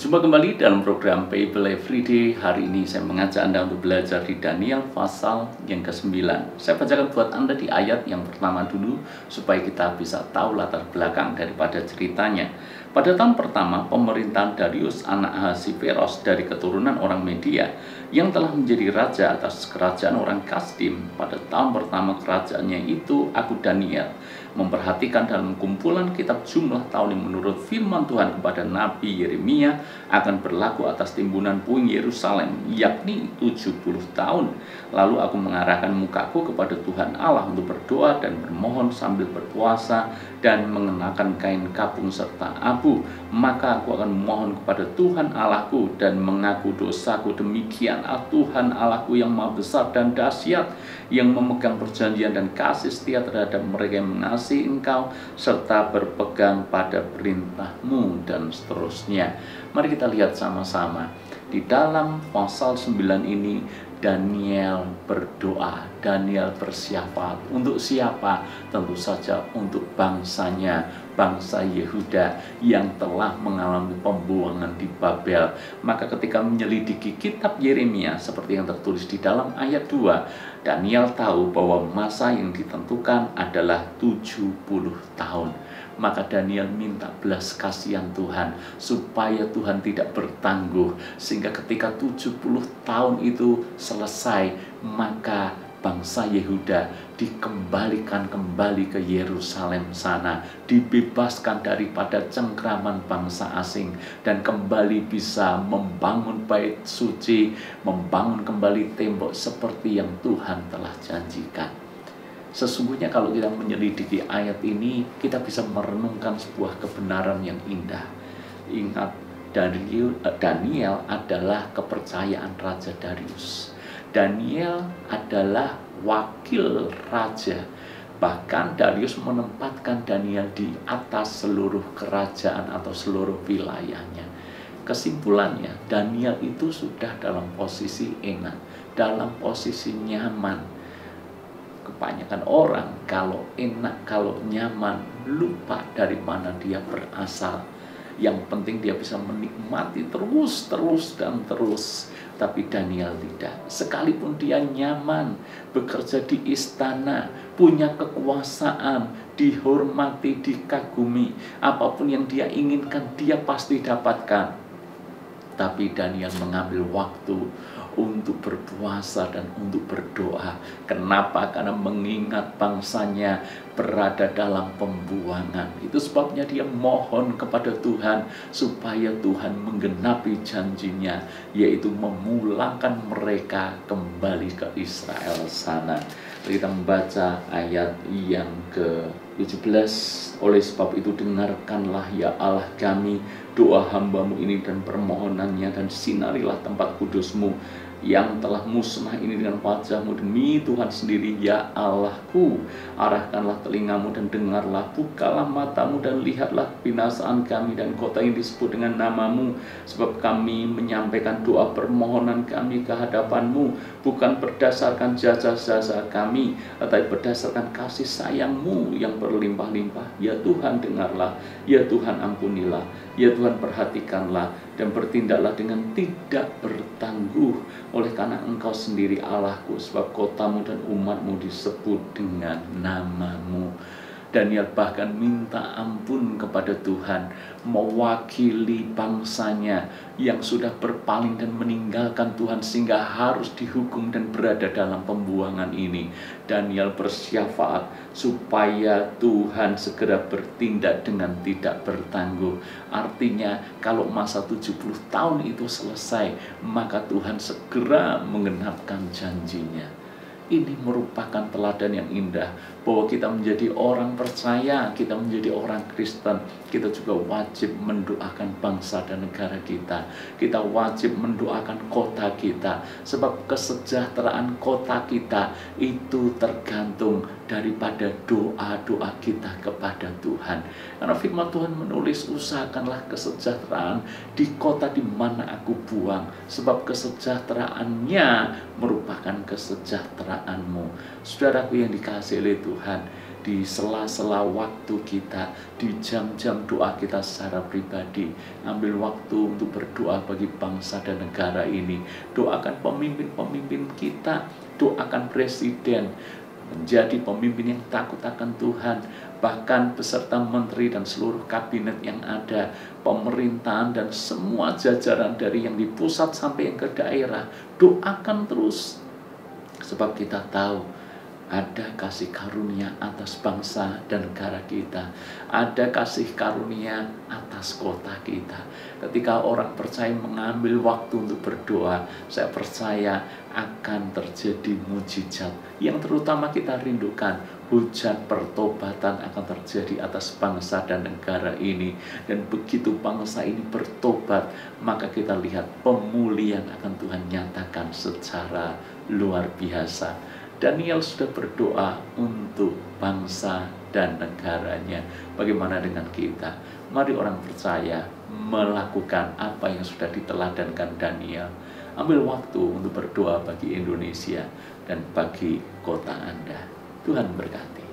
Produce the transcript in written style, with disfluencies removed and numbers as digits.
Jumpa kembali dalam program Bible Everyday. Hari ini saya mengajak Anda untuk belajar di Daniel pasal yang ke-9. Saya bacakan buat Anda di ayat yang pertama dulu, supaya kita bisa tahu latar belakang daripada ceritanya. Pada tahun pertama pemerintahan Darius anak Ahasiveros dari keturunan orang Media, yang telah menjadi raja atas kerajaan orang Kasdim, pada tahun pertama kerajaannya itu, aku Daniel memperhatikan dalam kumpulan kitab jumlah tahun yang menurut firman Tuhan kepada Nabi Yeremia akan berlaku atas timbunan puing Yerusalem, yakni 70 tahun. Lalu aku mengarahkan mukaku kepada Tuhan Allah untuk berdoa dan bermohon sambil berpuasa dan mengenakan kain kapung serta abu. Maka aku akan memohon kepada Tuhan Allahku dan mengaku dosaku. Demikian Tuhan Allahku yang maha besar dan dahsyat, yang memegang perjanjian dan kasih setia terhadap mereka yang mengasihi Engkau serta berpegang pada perintahmu, dan seterusnya. Mari kita lihat sama-sama. Di dalam pasal 9 ini Daniel berdoa, Daniel bersyafaat. Untuk siapa? Tentu saja untuk bangsanya, bangsa Yehuda yang telah mengalami pembuangan di Babel. Maka ketika menyelidiki kitab Yeremia seperti yang tertulis di dalam ayat 2, Daniel tahu bahwa masa yang ditentukan adalah 70 tahun. Maka Daniel minta belas kasihan Tuhan supaya Tuhan tidak bertangguh, sehingga ketika 70 tahun itu selesai, maka bangsa Yehuda dikembalikan kembali ke Yerusalem sana, dibebaskan daripada cengkraman bangsa asing, dan kembali bisa membangun bait suci, membangun kembali tembok seperti yang Tuhan telah janjikan. Sesungguhnya kalau kita menyelidiki ayat ini, kita bisa merenungkan sebuah kebenaran yang indah. Ingat, Daniel adalah kepercayaan Raja Darius. Daniel adalah wakil raja. Bahkan Darius menempatkan Daniel di atas seluruh kerajaan atau seluruh wilayahnya. Kesimpulannya, Daniel itu sudah dalam posisi enak, dalam posisi nyaman. Kebanyakan orang kalau enak, kalau nyaman, lupa dari mana dia berasal. Yang penting dia bisa menikmati terus. Tapi Daniel tidak. Sekalipun dia nyaman, bekerja di istana, punya kekuasaan, dihormati, dikagumi, apapun yang dia inginkan, dia pasti dapatkan. Tapi Daniel mengambil waktu untuk berpuasa dan untuk berdoa. Kenapa? Karena mengingat bangsanya berada dalam pembuangan. Itu sebabnya dia mohon kepada Tuhan supaya Tuhan menggenapi janjinya, yaitu memulangkan mereka kembali ke Israel sana. Kita membaca ayat yang ke-17. Oleh sebab itu dengarkanlah ya Allah kami doa hambamu ini dan permohonannya, dan sinarilah tempat kudusmu yang telah musnah ini dengan wajahmu demi Tuhan sendiri ya Allahku. Arahkanlah telingamu dan dengarlah, bukalah matamu dan lihatlah binasaan kami dan kota yang disebut dengan namamu, sebab kami menyampaikan doa permohonan kami ke hadapanmu bukan berdasarkan jasa-jasa kami, tetapi berdasarkan kasih sayangmu yang berlimpah-limpah. Ya Tuhan dengarlah, ya Tuhan ampunilah, ya Tuhan perhatikanlah, dan bertindaklah dengan tidak bertangguh, oleh karena Engkau sendiri Allahku, sebab kotamu dan umatmu disebut dengan namamu. Daniel bahkan minta ampun kepada Tuhan, mewakili bangsanya yang sudah berpaling dan meninggalkan Tuhan sehingga harus dihukum dan berada dalam pembuangan ini. Daniel bersyafaat supaya Tuhan segera bertindak dengan tidak bertangguh. Artinya kalau masa 70 tahun itu selesai, maka Tuhan segera menggenapkan janjinya. Ini merupakan teladan yang indah bahwa kita menjadi orang percaya, kita menjadi orang Kristen, kita juga wajib mendoakan bangsa dan negara kita. Kita wajib mendoakan kota kita, sebab kesejahteraan kota kita itu tergantung daripada doa-doa kita kepada Tuhan. Karena firman Tuhan menulis, usahakanlah kesejahteraan di kota di mana aku buang, sebab kesejahteraannya merupakan kesejahteraanmu. Saudaraku yang dikasihi oleh Tuhan, Tuhan, di sela-sela waktu kita, di jam-jam doa kita secara pribadi, ambil waktu untuk berdoa bagi bangsa dan negara ini. Doakan pemimpin-pemimpin kita, doakan presiden, menjadi pemimpin yang takut akan Tuhan, bahkan beserta menteri dan seluruh kabinet yang ada, pemerintahan dan semua jajaran dari yang di pusat sampai yang ke daerah. Doakan terus, sebab kita tahu ada kasih karunia atas bangsa dan negara kita. Ada kasih karunia atas kota kita. Ketika orang percaya mengambil waktu untuk berdoa, saya percaya akan terjadi mujizat. Yang terutama kita rindukan, hujan pertobatan akan terjadi atas bangsa dan negara ini. Dan begitu bangsa ini bertobat, maka kita lihat pemulihan akan Tuhan nyatakan secara luar biasa. Daniel sudah berdoa untuk bangsa dan negaranya. Bagaimana dengan kita? Mari orang percaya melakukan apa yang sudah diteladankan Daniel. Ambil waktu untuk berdoa bagi Indonesia dan bagi kota Anda. Tuhan berkati.